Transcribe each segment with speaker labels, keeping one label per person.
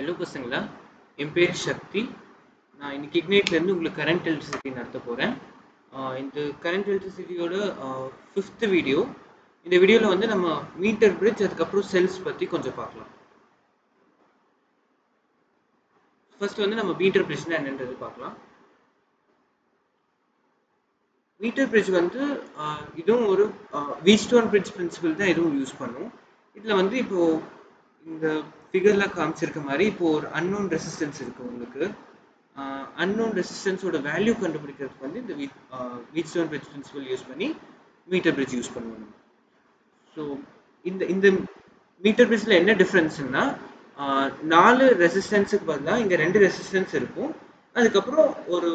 Speaker 1: Hello பசங்களா, என் பேர் சக்தி. நான் இன்னைக்கு இக்னைட்லேருந்து உங்களுக்கு கரண்ட் எலக்ட்ரிசிட்டி நடத்த போகிறேன். இந்த கரண்ட் எலக்ட்ரிசிட்டியோட 5th வீடியோ. இந்த வீடியோவில் வந்து நம்ம மீட்டர் பிரிட்ஜ், அதுக்கப்புறம் செல்ஸ் பற்றி கொஞ்சம் பார்க்கலாம். ஃபர்ஸ்ட் வந்து நம்ம மீட்டர் பிரிட்ஜ்னா என்னன்றது பார்க்கலாம். மீட்டர் பிரிட்ஜ் வந்து இதுவும் ஒரு வீட்ஸ்டோன் பிரிட்ஜ் பிரின்சிபல் தான் இதுவும் யூஸ் பண்ணும். இதில் வந்து இப்போது இந்த ஃபிகரில் காமிச்சிருக்க மாதிரி இப்போது ஒரு அன்னோன் ரெசிஸ்டன்ஸ் இருக்குது. உங்களுக்கு அன்னோன் ரெசிஸ்டன்ஸோட வேல்யூ கண்டுபிடிக்கிறதுக்கு வந்து இந்த வீட்ஸ்டோன் பிரிட்ஜ் பிரின்சிபல் யூஸ் பண்ணி மீட்டர் பிரிட்ஜ் யூஸ் பண்ணுவாங்க. ஸோ இந்த மீட்டர் பிரிட்ஜில் என்ன டிஃப்ரென்ஸ்னா 4 ரெசிஸ்டன்ஸுக்கு பதிலாக இங்கே 2 ரெசிஸ்டன்ஸ் இருக்கும். அதுக்கப்புறம் ஒரு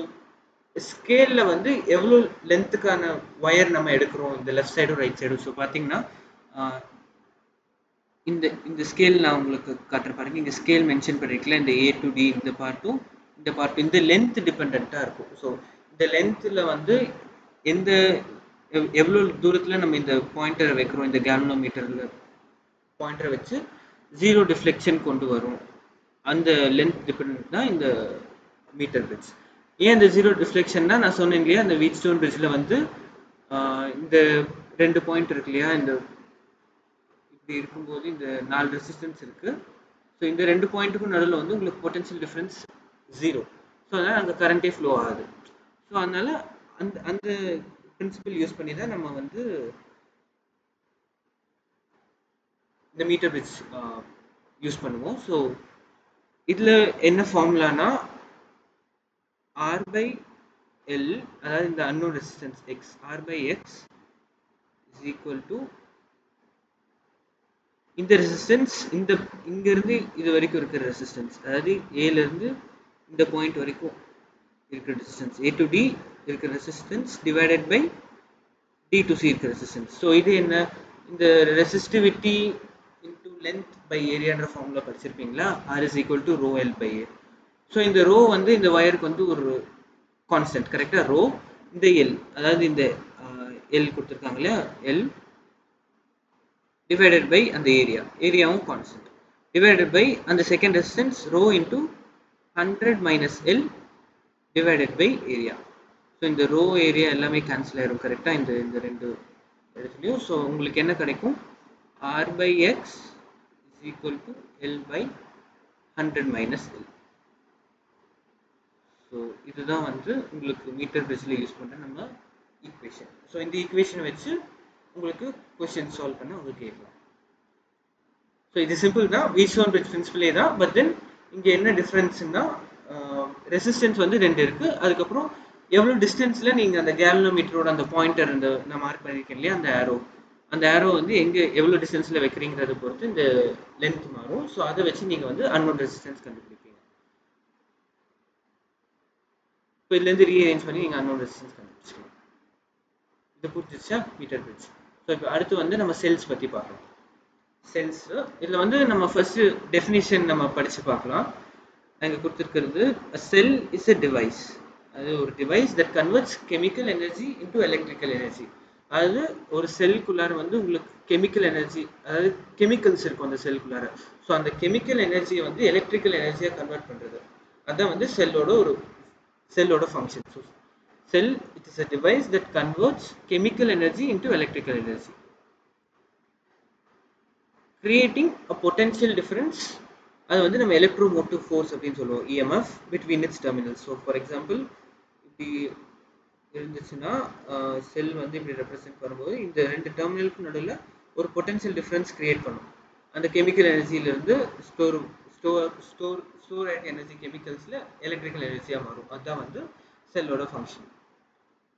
Speaker 1: ஸ்கேலில் வந்து எவ்வளோ லென்த்துக்கான ஒயர் நம்ம எடுக்கிறோம், இந்த லெஃப்ட் சைடும் ரைட் சைடும். ஸோ பார்த்தீங்கன்னா இந்த ஸ்கேல் நான் உங்களுக்கு காட்டுற பாருங்க. இங்கே ஸ்கேல் மென்ஷன் பண்ணிருக்கல, இந்த A to D இந்த பார்ட்டும் இந்த லென்த் டிபெண்ட்டாக இருக்கும். ஸோ இந்த லென்த்தில் வந்து எவ்வளோ தூரத்தில் நம்ம இந்த பாயிண்டரை வைக்கிறோம், இந்த கேல்வனோமீட்டரில் பாயிண்டரை வச்சு 0 டிஃப்ளெக்ஷன் கொண்டு வரும். அந்த லென்த் டிபெண்ட் தான் இந்த மீட்டர் பிரிட்ஜ். ஏன் இந்த 0 டிஃப்ளெக்ஷன்னா, நான் சொன்னேன் இல்லையா, இந்த வீட்ஸ்டோன் பிரிட்ஜில் வந்து இந்த 2 பாயிண்ட் இருக்கு இல்லையா, இந்த இப்படி இருக்கும்போது இந்த 4 ரெசிஸ்டன்ஸ் இருக்குது. ஸோ இந்த 2 பாயிண்ட்டுக்கும் நடுவில் வந்து உங்களுக்கு பொட்டன்ஷியல் டிஃப்ரென்ஸ் 0. ஸோ அதனால் அங்கே கரண்ட்டே ஃப்ளோ ஆகுது. ஸோ அதனால் அந்த பிரின்சிபல் யூஸ் பண்ணி தான் நம்ம வந்து இந்த மீட்டர் பிரிட்ஜ் யூஸ் பண்ணுவோம். ஸோ இதில் என்ன ஃபார்முலானா R/L, அதாவது இந்த unknown resistance X, R/X is equal to இந்த ரெசிஸ்டன்ஸ், இங்கேருந்து இது வரைக்கும் இருக்கிற ரெசிஸ்டன்ஸ், அதாவது ஏலேருந்து இந்த பாயிண்ட் வரைக்கும் இருக்கிற ரெசிஸ்டன்ஸ், A to D இருக்கிற resistance divided by D to C இருக்கிற ரெசிஸ்டன்ஸ். ஸோ இது என்ன, இந்த ரெசிஸ்டிவிட்டி இன்டூ லென்த் பை ஏரியான்ற ஃபார்முலா படிச்சிருப்பீங்களா, R is equal to rho L by A. So இந்த ரோ வந்து இந்த வயருக்கு வந்து ஒரு கான்ஸ்டன்ட், கரெக்டாக ரோ, இந்த எல், அதாவது இந்த எல் கொடுத்துருக்காங்க இல்லையா, எல் divided by அந்த ஏரியாவும் கான்ஸ்டன்ட், divided by அந்த second resistance rho into 100 minus L divided by area. So இந்த ரோ ஏரியா எல்லாமே கேன்சல் ஆயிரும் கரெக்டாக இந்த ரெண்டு இடத்துலையும். ஸோ உங்களுக்கு என்ன கிடைக்கும், R/X is equal to L by 100 minus L. So இதுதான் வந்து உங்களுக்கு மீட்டர் பிரிட்ஜில் யூஸ் பண்ணுற நம்ம ஈக்குவேஷன். ஸோ இந்த ஈக்குவேஷனை வச்சு உங்களுக்கு கொஸ்டின் சால்வ் பண்ண உங்களுக்கு கேட்கலாம். ஸோ இது சிம்பிள் தான், வீட்ஸ்டோன் பிரிட்ஜ் பிரின்சிபலே தான். பட் தென் இங்கே என்ன டிஃப்ரென்ஸ்னா, ரெசிஸ்டன்ஸ் வந்து 2 இருக்குது. அதுக்கப்புறம் எவ்வளோ டிஸ்டன்ஸில் நீங்கள் அந்த கேல்வனோமீட்டரோட அந்த பாயிண்டர், இந்த நான் மார்க் பண்ணியிருக்கேன் இல்லையா, அந்த ஏரோ வந்து எங்கே எவ்வளோ டிஸ்டன்ஸில் வைக்கிறீங்கிறத பொறுத்து இந்த லென்த் மாறும். ஸோ அதை வச்சு நீங்கள் வந்து அன்னோன் ரெசிஸ்டன்ஸ் கண்டுபிடிப்பீங்க. இப்போ இதுலேருந்து ரீஅரேஞ்ச் பண்ணி நீங்கள் அன்னோன் ரெசிஸ்டன்ஸ் கண்டுபிடிச்சிக்கலாம். இது புரிஞ்சிச்சா மீட்டர் பிரிட்ஜ். ஸோ இப்போ அடுத்து வந்து நம்ம செல்ஸ் பற்றி பார்க்கலாம். செல்ஸ், இதில் வந்து நம்ம ஃபர்ஸ்ட் டெஃபினிஷன் நம்ம படித்து பார்க்கலாம். அங்கே கொடுத்துருக்கிறது, செல் இஸ் எ டிவைஸ், அது ஒரு device that converts chemical energy into electrical energy. அதாவது ஒரு செல்குள்ளார வந்து உங்களுக்கு கெமிக்கல் எனர்ஜி, அதாவது கெமிக்கல்ஸ் இருக்கும் அந்த செல்குள்ளார. ஸோ அந்த கெமிக்கல் எனர்ஜியை வந்து எலக்ட்ரிக்கல் எனர்ஜியாக கன்வெர்ட் பண்ணுறது, அதுதான் வந்து செல்லோட function. So cell, it is a device that converts chemical energy into electrical energy, creating a potential difference. அது வந்து நம்ம எலக்ட்ரோமோட்டிவ் ஃபோர்ஸ் அப்படின்னு சொல்லுவோம், EMF between its terminals. So for example இப்படி இருந்துச்சுன்னா செல் வந்து இப்படி ரெப்ரசென்ட் பண்ணும்போது இந்த 2 டெர்மினலுக்கு நடுவில் ஒரு பொட்டன்ஷியல் டிஃப்ரென்ஸ் கிரியேட் பண்ணும். அந்த கெமிக்கல் எனர்ஜியிலேருந்து ஸ்டோர் எனர்ஜி கெமிக்கல்ஸில் எலக்ட்ரிக்கல் எனர்ஜியாக மாறும். அதுதான் வந்து செல்லோட ஃபங்க்ஷன்.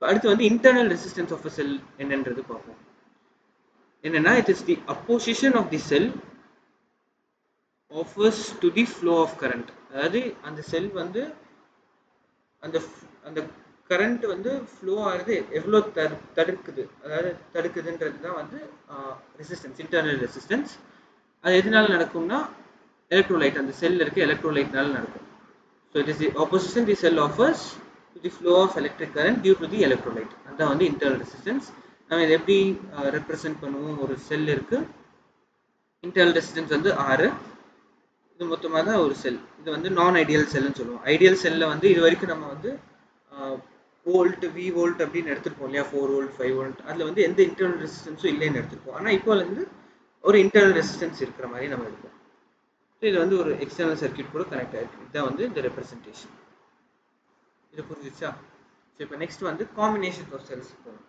Speaker 1: அடுத்து வந்து internal resistance of a cell என்னன்றது பார்ப்போம். என்னன்னா, it is the opposition of the cell offers to the flow of current. அதாவது அந்த செல் வந்து அந்த கரண்ட் வந்து ஃப்ளோ ஆகிறது எவ்வளோ தடுக்குதுன்றது தான் வந்து ரெசிஸ்டன்ஸ், இன்டர்னல் ரெசிஸ்டன்ஸ். அது எதனால நடக்கும்னா, எலக்ட்ரோலைட், அந்த செல்ல இருக்க எலக்ட்ரோலைட்னால நடக்கும். So it is the opposition the cell offers to the flow of electric current due to the electrolyte. அதான் வந்து internal resistance. நம்ம இதை எப்படி ரெப்ரசென்ட் பண்ணுவோம், ஒரு செல் இருக்கு, இன்டர்னல் ரெசிஸ்டன்ஸ் வந்து R, இது மொத்தமாக தான் ஒரு செல். இது வந்து நான் ஐடியல் செல்லுன்னு சொல்லுவோம். ஐடியல் செல்லில் வந்து இது வரைக்கும் நம்ம வந்து வோல்ட் வி வோல்ட் அப்படின்னு எடுத்துருப்போம் இல்லையா, 4 வோல்ட் 5 வோல்ட். அதில் வந்து எந்த இன்டர்னல் ரெசிஸ்டன்ஸும் இல்லைன்னு எடுத்துருப்போம். ஆனால் இப்போ வந்து ஒரு இன்டர்னல் ரெசிஸ்டன்ஸ் இருக்கிற மாதிரி நம்ம எடுப்போம். ஸோ இது வந்து ஒரு எக்ஸ்டர்னல் சர்க்யூட் கூட கனெக்ட் ஆகிருக்கு. இதுதான் வந்து இந்த ரெப்ரசன்டேஷன். இது புரிஞ்சிச்சா? ஸோ இப்போ நெக்ஸ்ட் வந்து காம்பினேஷன் ஆஃப் செல்ஸ் போகணும்.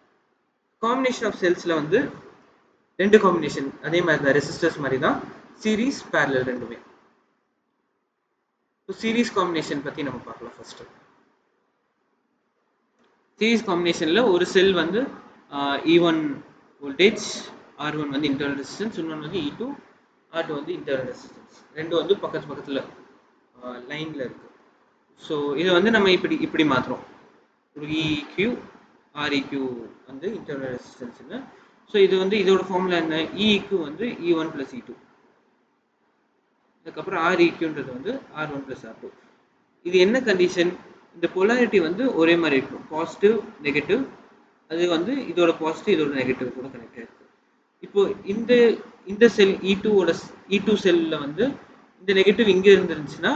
Speaker 1: காம்பினேஷன் ஆஃப் செல்ஸில் வந்து 2 காம்பினேஷன் அதே மாதிரி தான், ரெசிஸ்டர்ஸ் மாதிரி தான், சீரீஸ் பேரலல் ரெண்டுமே. ஸோ சீரீஸ் காம்பினேஷன் பற்றி நம்ம பார்க்கலாம். ஃபர்ஸ்ட் சீரீஸ் காம்பினேஷனில் ஒரு செல் வந்து E1 வோல்டேஜ், R1 வந்து இன்டர்னல் ரெசிஸ்டன்ஸ், இன்னொன்று வந்து E2 R2 வந்து இன்டர்னல் ரெசிஸ்டன்ஸ். ரெண்டும் வந்து பக்கத்து பக்கத்தில் லைனில் இருக்குது. ஸோ இதை வந்து நம்ம இப்படி மாற்றுறோம். ஒரு EQ REQ வந்து இன்டர்னல் ரெசிஸ்டன்ஸ்னு. ஸோ இது வந்து இதோட ஃபார்முலா என்ன? EQ வந்து E1 + E2. அதுக்கப்புறம் REQன்றது வந்து R1 + R2. இது என்ன கண்டிஷன்? இந்த பொலாரிட்டி வந்து ஒரே மாதிரி இருக்கும், பாசிட்டிவ் நெகட்டிவ். அது வந்து இதோட பாசிட்டிவ் இதோட நெகட்டிவ் கூட கனெக்ட் ஆகிருக்கு. இப்போ இந்த செல் E2 செல்லில் வந்து இந்த நெகட்டிவ் இங்கே இருந்துருந்துச்சுன்னா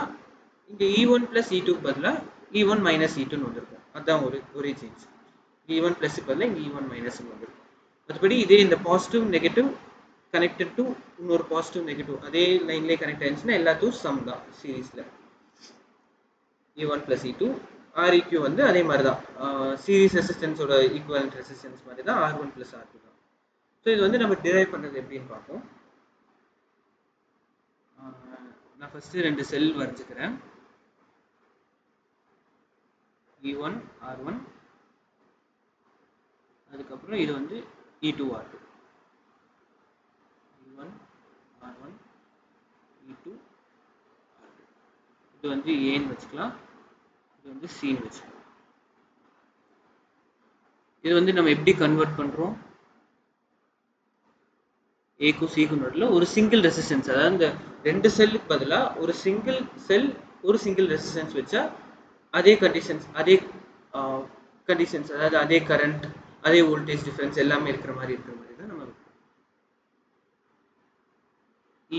Speaker 1: இங்கே E1 + E2க்கு பதிலாக E1 - E2ன்னு வந்திருக்கும். அதுதான் ஒரே சேஞ்ச். E1 + பதிலாக இங்கே E1 - வந்திருக்கும். அதுபடி இதே இந்த பாசிட்டிவ் நெகட்டிவ் கனெக்டட் டு இன்னொரு பாசிட்டிவ் நெகட்டிவ் அதே லைன்லேயே கனெக்ட் ஆயிருந்துச்சுன்னா எல்லாத்துக்கும் சம் தான் சீரீஸில். E1 + E2. REQ வந்து அதே மாதிரி தான், சீரீஸ் ரெசிஸ்டன்ஸோட ஈக்குவலன்ட் ரெசிஸ்டன்ஸ் மாதிரி தான், R1 + R2 தான். ஸோ இது வந்து நம்ம டிரைவ் பண்ணுறது எப்படின்னு பார்ப்போம். நான் ஃபஸ்ட்டு 2 செல் வரைஞ்சிக்கிறேன். E1 R1, அதுக்கப்புறம் இது வந்து E2 R2. E1 R1 E2 R2. இது வந்து ஏன்னு வச்சுக்கலாம், இது வந்து சின்னு வச்சுக்கலாம். இது வந்து நம்ம எப்படி கன்வெர்ட் பண்ணுறோம்? ஏக்கும் சிக்கும் நடுவில் ஒரு சிங்கிள் ரெசிஸ்டன்ஸ், அதாவது இந்த 2 செல்லுக்கு பதிலாக ஒரு சிங்கிள் செல் ஒரு சிங்கிள் ரெசிஸ்டன்ஸ் வச்சா அதே கண்டிஷன்ஸ் அதாவது அதே கரண்ட் அதே வோல்டேஜ் டிஃபரன்ஸ் எல்லாமே இருக்கிற மாதிரி தான் நம்ம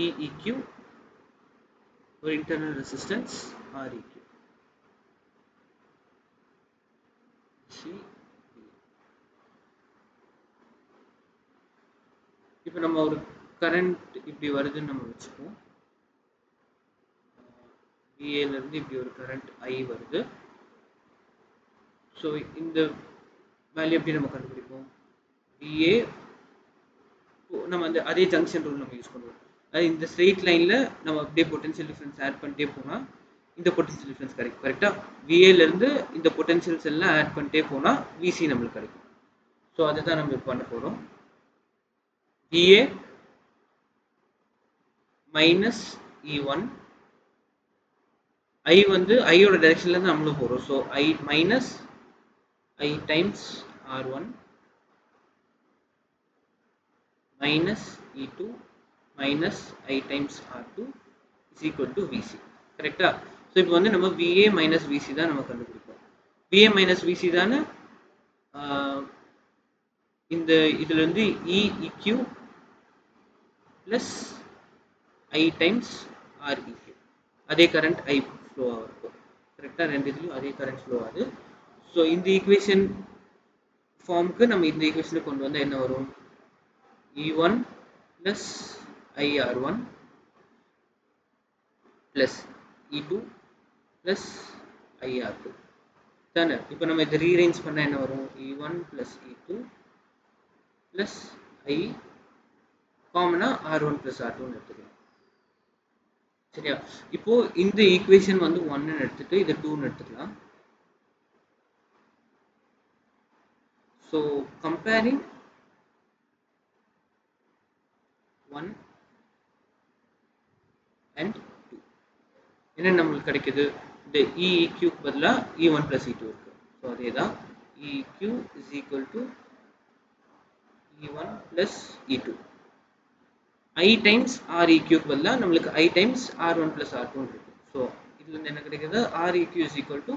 Speaker 1: EEQ ஒரு இன்டர்னல் ரெசிஸ்டன்ஸ், REQ. இப்போ நம்ம ஒரு கரண்ட் இப்படி வருதுன்னு நம்ம வச்சுப்போம். VAல இருந்து இப்படி ஒரு கரண்ட் I வருது. ஸோ இந்த வேல்யூ எப்படி நம்ம கண்டுபிடிப்போம்? VA நம்ம அந்த அதே ஜங்ஷன் ரூல் நம்ம யூஸ் பண்ணுவோம். அதாவது இந்த ஸ்ட்ரெயிட் லைனில் நம்ம அப்படியே பொட்டன்ஷியல் டிஃபரன்ஸ் ஆட் பண்ணிட்டே போனால் இந்த பொட்டன்ஷியல் டிஃபரன்ஸ் கிடைக்கும். கரெக்டாக VAலேருந்து இந்த பொட்டன்ஷியல்ஸ் எல்லாம் ஆட் பண்ணிட்டே போனால் VC நம்மளுக்கு கிடைக்கும். ஸோ அதுதான் நம்ம பண்ண போகிறோம். VA மைனஸ் E1, I வந்து ஐயோட டைரக்ஷன்லேருந்து நம்மளும் போகிறோம். So I minus I times R1 minus E2 minus I times R2 is equal to VC. கரெக்டா? ஸோ இப்போ வந்து நம்ம VA மைனஸ் VC தான் நம்ம கண்டுபிடிப்போம். VA மைனஸ் VC தானே இந்த இதுலேருந்து EEQ plus I times REQ. அதே கரண்ட் I ஃப்ளோ ஆகும். கரெக்டாக ரெண்டு இதுலையும் அதே கரண்ட் ஃப்ளோ ஆகுது. ஸோ இந்த ஈக்குவேஷன் ஃபார்முக்கு நம்ம இந்த ஈக்குவேஷனை கொண்டு வந்தால் என்ன வரும்? E1 plus IR1 plus E2 plus IR2 தானே. இப்போ நம்ம இதை ரீரேஞ்ச் பண்ணால் என்ன வரும்? E1 plus E2 plus I காமனாக R1 ப்ளஸ் R2ன்னு எடுத்துக்கலாம். சரியா? இப்போ இந்த ஈக்குவேஷன் வந்து 1ன்னு எடுத்துட்டு இதை 2ன்னு எடுத்துக்கலாம். ஸோ கம்பேரிங் 1 and 2 என்ன நம்மளுக்கு கிடைக்குது? இந்த EEQக்கு பதிலாக E1 plus E2 இருக்கு. ஸோ அதே தான் EEQ is equal to E1 plus E2. I times REQக்கு பதிலாக நம்மளுக்கு I times R1 plus R2 இருக்கு. ஸோ இதுல இருந்து என்ன கிடைக்குது? REQ is equal to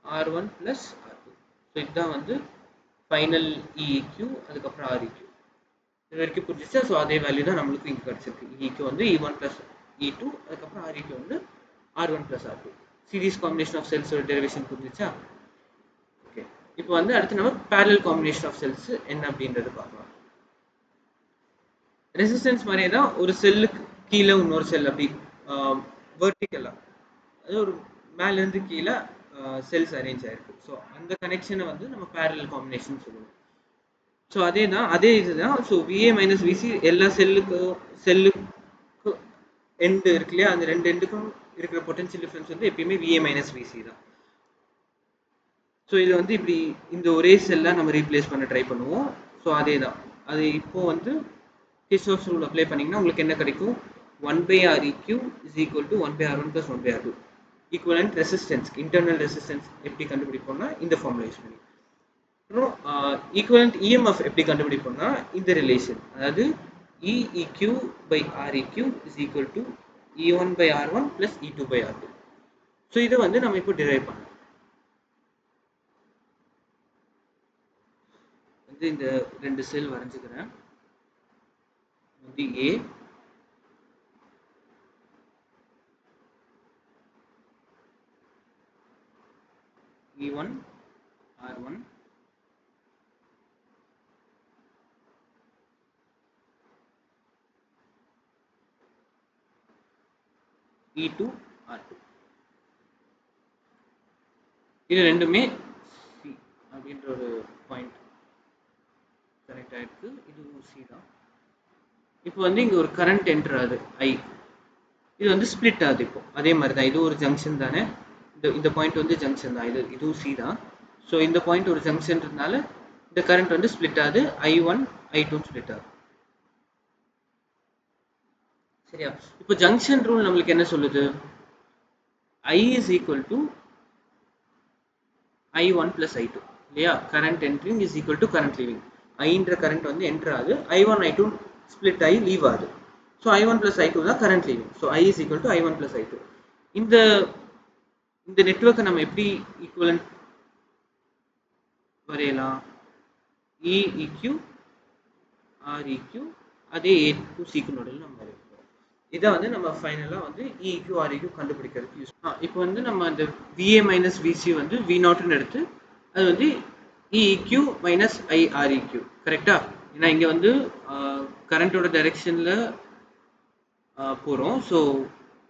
Speaker 1: R1 plus R2. So இதுதான் வந்து ஃபைனல் EEQ, அதுக்கப்புறம் REQ. இது வரைக்கும் புரிஞ்சிச்சா? ஸோ அதே வேல்யூ தான் நம்மளுக்கு இங்கே கிடச்சிருக்கு. EEQ வந்து E1 plus E2 அதுக்கப்புறம் RE2 வந்து R1 plus R2 series combination of செல்ஸோட டெரிவேஷன் புரிஞ்சுச்சா? ஓகே, இப்போ வந்து அடுத்து நம்ம பேரலல் காம்பினேஷன் ஆஃப் செல்ஸ் என்ன அப்படின்றது பார்க்கலாம். ரெசிஸ்டன்ஸ் மாதிரியே தான் ஒரு செல்லுக்கு கீழே இன்னொரு செல் அப்படி வெர்டிக்கலாக, அது ஒரு மேலேருந்து கீழே செல்ஸ் அரேஞ்ச் ஆயிருக்கு. ஸோ அந்த கனெக்ஷனை வந்து நம்ம பேரலல் காம்பினேஷன் சொல்லுவோம். ஸோ அதே இதுதான். ஸோ VA மைனஸ் VC எல்லா செல்லுக்கு எண்டு இருக்கு இல்லையா, அந்த ரெண்டு எண்டுக்கும் இருக்கிற பொட்டன்ஷியல் டிஃபரன்ஸ் வந்து எப்பயுமே VA மைனஸ் VC தான். ஸோ இது வந்து இப்படி இந்த ஒரே செல்லை நம்ம ரீப்ளேஸ் பண்ண ட்ரை பண்ணுவோம். ஸோ அதே தான். அது இப்போ வந்து கிர்ச்சாஃப்ஸ் ரூல் அப்ளை பண்ணிங்கன்னா உங்களுக்கு என்ன கிடைக்கும்? 1/Req is equal to 1/R1 plus 1/R2. Equivalent resistance, internal resistance எப்படி கண்டுபிடிப்போம்னா இந்த ஃபார்முலா யூஸ் பண்ணி. அப்புறம் ஈக்குவலன்ட் EMF எப்படி கண்டுபிடிப்போம்னா இந்த ரிலேஷன், அதாவது EEQ by REQ is equal to E1 by R1 plus E2 by R2. So இதை வந்து நம்ம இப்போ டிரைவ் பண்ணலாம். வந்து இந்த ரெண்டு செல் வரைஞ்சுக்கிறேன். வந்து A, E1 R1 E2 R2. இது ரெண்டுமே C அப்படின்ற ஒரு பாயிண்ட் கனெக்ட் ஆயிருக்கு. இதுவும் C தான். இப்போ வந்து இங்கே ஒரு கரண்ட் என்டர் ஆகுது I. இது வந்து ஸ்பிளிட் ஆகுது. இப்போ அதே மாதிரி தான், இது ஒரு ஜங்ஷன் தானே, இந்த பாயிண்ட் வந்து ஜங்ஷன் தான், இதுவும் C தான். ஸோ இந்த பாயிண்ட் ஒரு ஜங்ஷன்றதுனால இந்த கரண்ட் வந்து ஸ்பிளிட் ஆகுது, I1 I2 ஸ்பிளிட் ஆகுது. சரியா? இப்போ ஜங்ஷன் ரூல் நம்மளுக்கு என்ன சொல்லுது? I is equal to I1 plus I2 இல்லையா? Current entering is equal to current leaving. ஐன்ற கரண்ட் வந்து என்டர் ஆகுது, I1 I2 ஸ்பிளிட் ஆகி லீவ் ஆகுது. ஸோ I1 plus I2 தான் current leaving. So I is equal to I1 plus I2. இந்த நெட்வொர்க்கை நம்ம எப்படி ஈக்குவலன்ட் வரையலாம்? EEQ REQ அதே A2 C நோடில் நம்ம வரையலாம். இதை வந்து நம்ம ஃபைனலாக வந்து EEQ REQ கண்டுபிடிக்கிறதுக்கு யூஸ் பண்ணலாம். இப்போ வந்து நம்ம அந்த VA மைனஸ் VC வந்து V0ன்னு எடுத்து அது வந்து EEQ மைனஸ் IREQ கரெக்டா? ஏன்னா இங்கே வந்து கரண்ட்டோட டைரெக்ஷனில் போகிறோம். So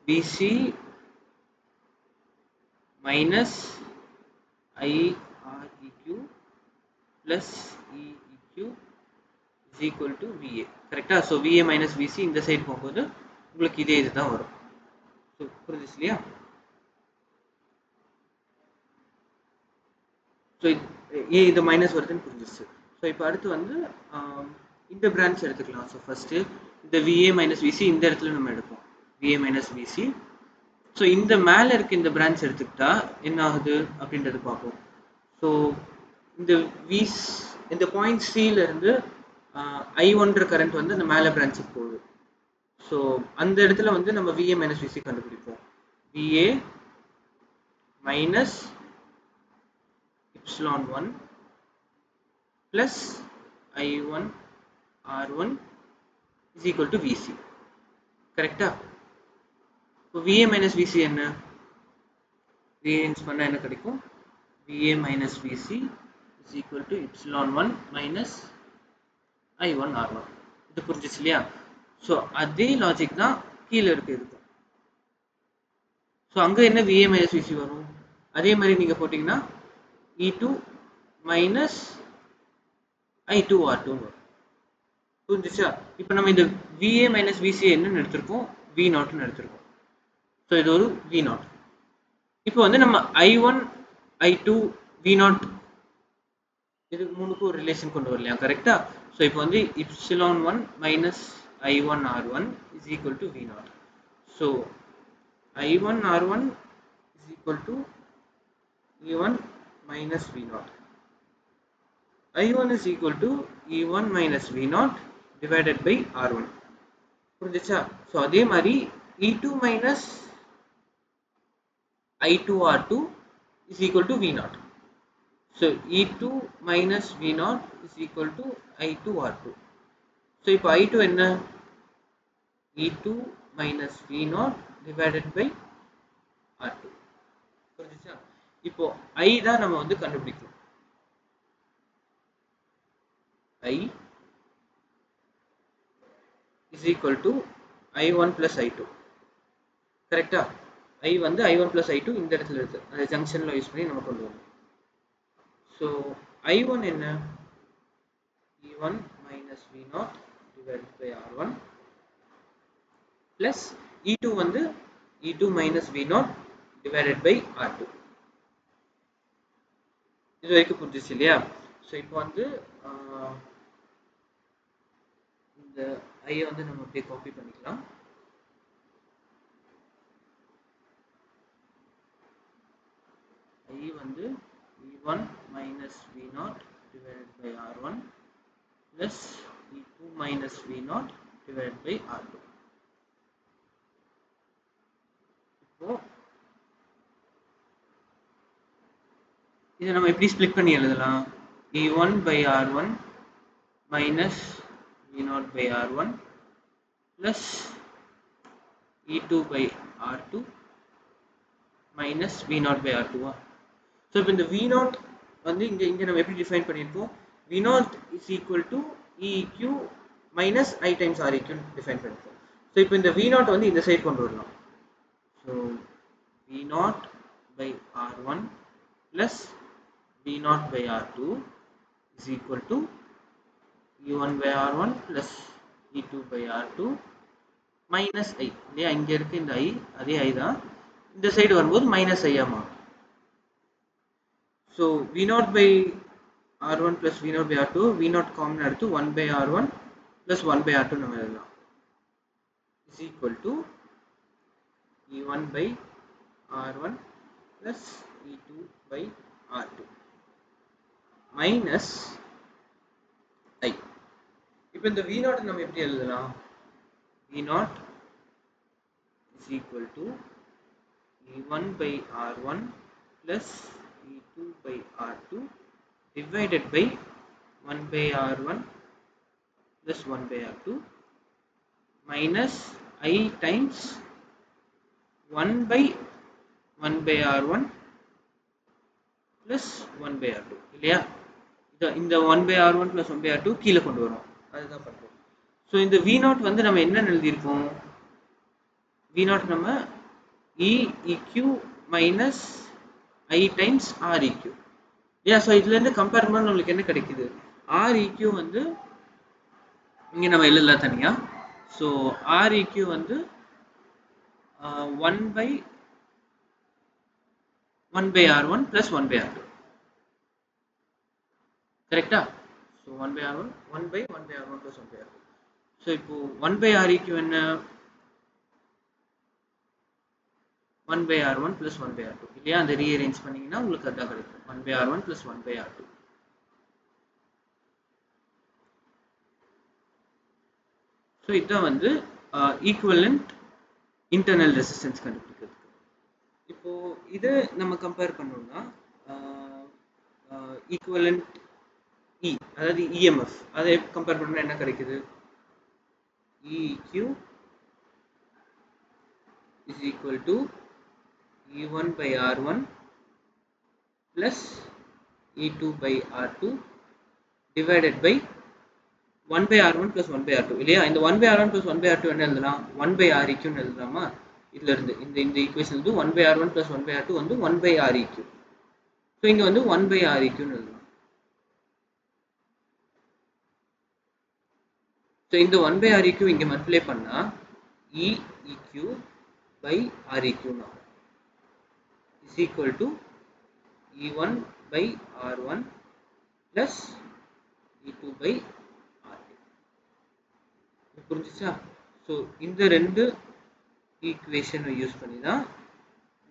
Speaker 1: VC minus IREQ plus EEQ is equal to VA கரெக்டா? ஸோ VA மைனஸ் VC இந்த சைடு போகும்போது உங்களுக்கு இதே இதுதான் வரும். ஸோ புரிஞ்சுச்சு இல்லையா? ஸோ இது மைனஸ் வருதுன்னு புரிஞ்சிச்சு. ஸோ இப்போ அடுத்து வந்து இந்த பிரான்ச் எடுத்துக்கலாம். ஸோ ஃபஸ்ட்டு இந்த VA மைனஸ் VC இந்த இடத்துல நம்ம எடுப்போம், VA மைனஸ் VC. ஸோ இந்த மேலே இருக்க இந்த பிரான்ச் எடுத்துக்கிட்டா என்ன ஆகுது அப்படின்றது பார்ப்போம். ஸோ இந்த பாயிண்ட் Cலேருந்து I1ன்ற கரண்ட் வந்து அந்த மேலே பிரான்ச்சுக்கு போகுது. ஸோ அந்த இடத்துல வந்து நம்ம VA மைனஸ் VC கண்டுபிடிப்போம். VA minus epsilon1 plus I1 R1 is equal to VC கரெக்டா? இப்போ VA minus VC என்ன? ரீஅரேஞ்ச் பண்ணால் என்ன கிடைக்கும்? VA minus VC is equal to epsilon1 minus I1 R1. இது புரிஞ்சிச்சு இல்லையா? ஸோ அதே லாஜிக் தான் கீழே இருக்கும். ஸோ அங்கே என்ன VA minus VC வரும்? அதே மாதிரி நீங்கள் போட்டிங்கன்னா E2 minus I2 R2 வரும். புரிஞ்சிச்சா? இப்போ நம்ம இந்த VA minus VC என்னன்னு எடுத்திருக்கோம்? V0ன்னு எடுத்திருக்கோம். ஸோ இது ஒரு V0. இப்போ வந்து நம்ம I1 I2 V0 இது மூணுக்கும் ஒரு ரிலேஷன் கொண்டு வரலையா? கரெக்டா? ஸோ இப்போ வந்து epsilon1 minus I1 R1 is equal to V0. So I1 R1 is equal to E1 minus V0. I1 is equal to E1 minus V0 divided by R1. புரிஞ்சுச்சா? So அதே மாதிரி E2 minus I2 R2 is equal to V0. So E2 minus V0 is equal to I2 R2. So இப்போ I2 என்ன? E2 minus V0 divided by R2. புரிஞ்சுச்சா? இப்போ I தான் நம்ம வந்து கண்டுபிடிக்கணும். I is equal to I1 plus I2. கரெக்டா? I வந்து I1 plus I2 இந்த இடத்துல இருக்கு. அந்த ஜங்ஷன்ல யூஸ் பண்ணி நம்ம கொண்டு வரணும். So I1 என்ன? E1 minus V0 divided by R1 plus E2 வந்து E2 minus V0 divided by R2. இது வரைக்கும் புரிஞ்சிச்சு இல்லையா? ஸோ இப்போ வந்து இந்த ஐயை வந்து நம்ம அப்படியே காப்பி பண்ணிக்கலாம். I வந்து E1 minus V0 divided by R1 plus E2 minus V0 divided by R2. இப்போ இதை நம்ம எப்படி ஸ்ப்ளிட் பண்ணி எழுதலாம்? E1 by R1 minus V0 by R1 plus E2 by R2 minus V0 by R2. So இப்போ இந்த V0 வந்து இங்கே நம்ம எப்படி டிஃபைன் பண்ணியிருக்கோம்? V0 is equal to EQ minus I times REQ define பண்ணியிருக்கோம். ஸோ இப்போ இந்த V0 வந்து இந்த சைடு கொண்டு வரலாம். So V0 by R1 plus V0 by R2 is equal to E1 by R1 plus E2 by R2 minus I. இல்லையா? இங்கே இருக்கு இந்த I, அதே I தான். இந்த சைடு வரும்போது மைனஸ் ஐயா மாறும். So V0 by R1 plus V0 by R2, V0 common எடுத்து 1 by R1 plus 1 by R2 நம்ம எழுதலாம். is equal to E1 by R1 plus E2 by R2 minus I. இப்போ இந்த V0 நம்ம எப்படி எழுதலாம்? V0 is equal to E1 by R1 plus E2 by R2 divided by 1 by R1 plus 1 by R2 minus I times 1 by 1 by R1 plus 1 by R2. இல்லையா? இந்த 1 by R1 plus 1 by R2 கீழே கொண்டு வரும். அதுதான் பண்ணுறோம். So இந்த V0 வந்து நம்ம என்ன எழுதியிருக்கோம்? V0 நம்ம EQ minus I times REQ. So இதுலேருந்து கம்பேர் பண்ண நம்மளுக்கு என்ன கிடைக்குது? REQ வந்து இங்கே நம்ம எழுதலாம் தனியாக. ஸோ REQ வந்து 1 by R1 plus 1 by R2. கரெக்டா? So 1 by R1 plus 1 by R2. So இப்போ 1 by REQ என்ன? 1 by R1 plus 1 by R2. இல்லையா? அந்த ரீஅரேஞ்ச் பண்ணீங்கன்னா உங்களுக்கு அதான் கிடைக்கும். 1 by R1 plus 1 by R2. So இதுதான் வந்து ஈக்குவலண்ட் இன்டர்னல் ரெசிஸ்டன்ஸ் கண்டுபிடிக்கிறதுக்கு. இப்போ இதை நம்ம கம்பேர் பண்ணோம்னா ஈக்குவலண்ட் E, அதாவது EMF, அதை கம்பேர் பண்ணா என்ன கிடைக்குது? EQ is equal to E1 by R1 plus E2 by R2 divided by 1 by R1 plus 1 by R2. இல்லையா? இந்த 1 by R1 plus 1 by R2 என்ன எழுதலாம்? 1 by REQ எழுதலாமா? இதுல இருந்து இந்த ஈக்குவேஷன் வந்து 1 by R1 plus 1 by R2 வந்து 1 by REQ. ஸோ இங்க வந்து 1 by REQ எழுதலாம். ஸோ இந்த 1 by REQ இங்கே மல்டிப்ளை பண்ணா EQ by REQ is equal to E1 by R1 plus E2 by R2. புரிஞ்சுச்சா? ஸோ இந்த ரெண்டு ஈக்குவேஷனை யூஸ் பண்ணி தான்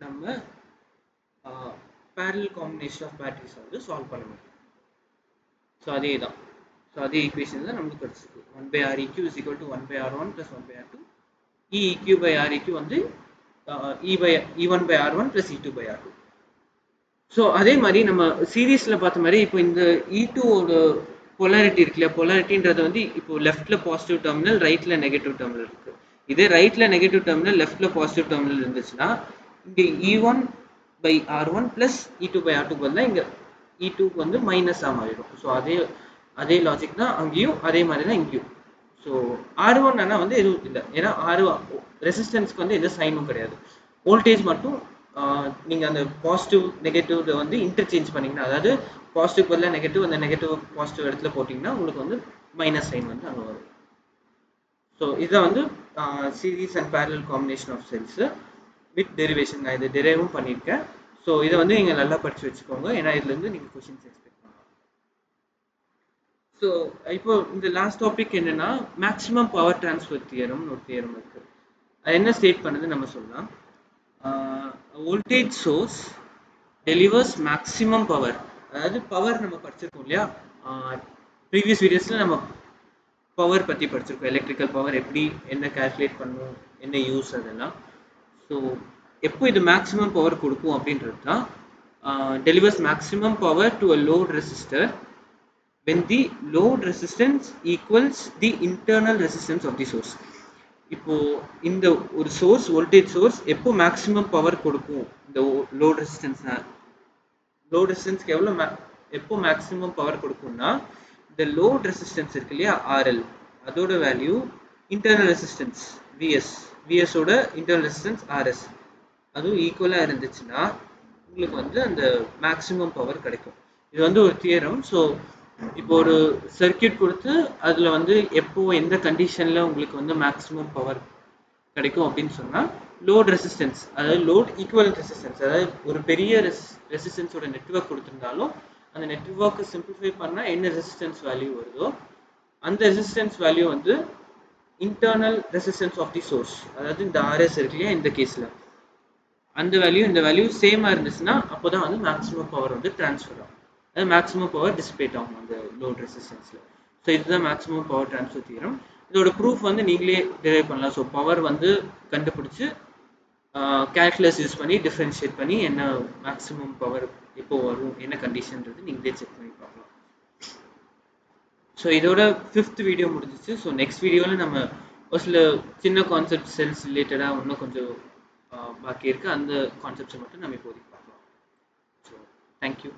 Speaker 1: நம்ம parallel combination of batteries வந்து சால்வ் பண்ண முடியும். ஸோ அதே தான். ஸோ அதே ஈக்குவேஷன் தான் நமக்கு கிடைச்சிருக்கு. 1 by REQ is equal to 1 by R1 plus 1 by R2. EQ by REQ வந்து E1 by R1 plus E2 by R2. So அதே மாதிரி நம்ம சீரீஸில் பார்த்த மாதிரி இப்போ இந்த E2ஓட பொலாரிட்டி இருக்குல்ல, பொலாரிட்டின்றது வந்து இப்போ லெஃப்டில் பாசிட்டிவ் டெர்மினல், ரைட்டில் நெகட்டிவ் டெர்மினல் இருக்குது. இதே ரைட்ல நெகட்டிவ் டெர்மினல் லெஃப்ட்ல பாசிட்டிவ் டெர்மினல் இருந்துச்சுன்னா இங்கே E1/R1 ப்ளஸ் E2/R2 பதிலாக இங்கே E2க்கு வந்து மைனஸாக மாறிடும். ஸோ அதே லாஜிக் தான் அங்கேயும், அதே மாதிரி தான் இங்கேயும். ஸோ R1 ஆனால் வந்து எதுவும் இல்லை, ஏன்னா ரெசிஸ்டன்ஸ்க்கு வந்து எந்த சைனும் கிடையாது. வோல்டேஜ் மட்டும் நீங்கள் அந்த பாசிட்டிவ் நெகட்டிவ் வந்து இன்டர்சேஞ்ச் பண்ணிங்கன்னா, அதாவது பாசிட்டிவ் பதிலாக நெகட்டிவ், அந்த நெகட்டிவ் பாசிட்டிவ் இடத்துல போட்டிங்கன்னா உங்களுக்கு வந்து மைனஸ் சைன் வந்து அங்கே வரும். ஸோ இதான் வந்து series and parallel combination of cells with derivation. நான் இதை டெரைவும் பண்ணியிருக்கேன். ஸோ இதை வந்து நீங்கள் நல்லா படித்து வச்சுக்கோங்க, ஏன்னா இதுலேருந்து நீங்கள் கொஷின்ஸ் எக்ஸ்பெக்ட் பண்ணலாம். ஸோ இப்போ இந்த லாஸ்ட் டாபிக் என்னென்னா மேக்ஸிமம் பவர் டிரான்ஸ்ஃபர் தியரம்னு ஒரு தியரம் இருக்குது. அது என்ன ஸ்டேட் பண்ணுது நம்ம சொல்லலாம். Voltage source delivers maximum power. அதாவது பவர் நம்ம படிச்சிருக்கோம் இல்லையா, ப்ரீவியஸ் வீடியோஸில் நம்ம பவர் பற்றி படிச்சிருக்கோம். எலக்ட்ரிக்கல் பவர் எப்படி, என்ன கால்குலேட் பண்ணணும், என்ன யூஸ், அதெல்லாம். ஸோ எப்போ இது மேக்ஸிமம் பவர் கொடுக்கும் அப்படின்றது தான் delivers maximum power to a load resistor when the load resistance equals the internal resistance of the source. இப்போ இந்த ஒரு சோர்ஸ், வோல்டேஜ் சோர்ஸ் எப்போ மேக்ஸிமம் பவர் கொடுக்கும் இந்த லோட் ரெசிஸ்டன்ஸ்க்கு எப்போ மேக்ஸிமம் பவர் கொடுக்கும்னா, இந்த லோட் ரெசிஸ்டன்ஸ் இருக்கு இல்லையா RL, அதோட வேல்யூ இன்டர்னல் ரெசிஸ்டன்ஸ் VS ஓட இன்டர்னல் ரெசிஸ்டன்ஸ் RS அதுவும் ஈக்குவலாக இருந்துச்சுன்னா உங்களுக்கு வந்து அந்த மேக்ஸிமம் பவர் கிடைக்கும். இது வந்து ஒரு தியரம். ஸோ இப்போ ஒரு சர்க்கியூட் கொடுத்து அதில் வந்து எப்போ எந்த கண்டிஷனில் உங்களுக்கு வந்து மேக்ஸிமம் பவர் கிடைக்கும் அப்படின்னு சொன்னால், லோட் ரெசிஸ்டன்ஸ், அதாவது லோட் ஈக்குவல் ரெசிஸ்டன்ஸ், அதாவது ஒரு பெரிய ரெசிஸ்டன்ஸோட நெட்வொர்க் கொடுத்துருந்தாலும் அந்த நெட்வொர்க்கை சிம்பிளிஃபை பண்ணால் என்ன ரெசிஸ்டன்ஸ் வேல்யூ வருதோ அந்த ரெசிஸ்டன்ஸ் வேல்யூ வந்து internal resistance of the source, அதாவது இந்த RS இருக்கு இல்லையா, இந்த கேஸில் அந்த வேல்யூ இந்த வேல்யூ சேமாக இருந்துச்சுன்னா அப்போ தான் வந்து மேக்ஸிமம் பவர் வந்து ட்ரான்ஸ்ஃபர் ஆகும், அது மேக்ஸிமம் பவர் டிசிபேட் ஆகும் அந்த லோட் ரெசிஸ்டன்ஸில். ஸோ இதுதான் மேக்ஸிமம் பவர் ட்ரான்ஸ்ஃபர் தியரம். இதோட ப்ரூஃப் வந்து நீங்களே டெரைவ் பண்ணலாம். ஸோ பவர் வந்து கண்டுபிடிச்சி கால்குலஸ் யூஸ் பண்ணி டிஃப்ரென்ஷியேட் பண்ணி என்ன மேக்ஸிமம் பவர் எப்போ வரும், என்ன கண்டிஷன்றது நீங்களே செக் பண்ணி பார்க்கலாம். ஸோ இதோட 5th வீடியோ முடிஞ்சிச்சு. ஸோ நெக்ஸ்ட் வீடியோவில் நம்ம ஒரு சில சின்ன கான்செப்ட் செல்ஸ் ரிலேட்டடாக இன்னும் கொஞ்சம் பாக்கி இருக்குது, அந்த கான்செப்ட்ஸை மட்டும் நம்ம இப்போதைக்கு பார்க்கலாம். So thank you.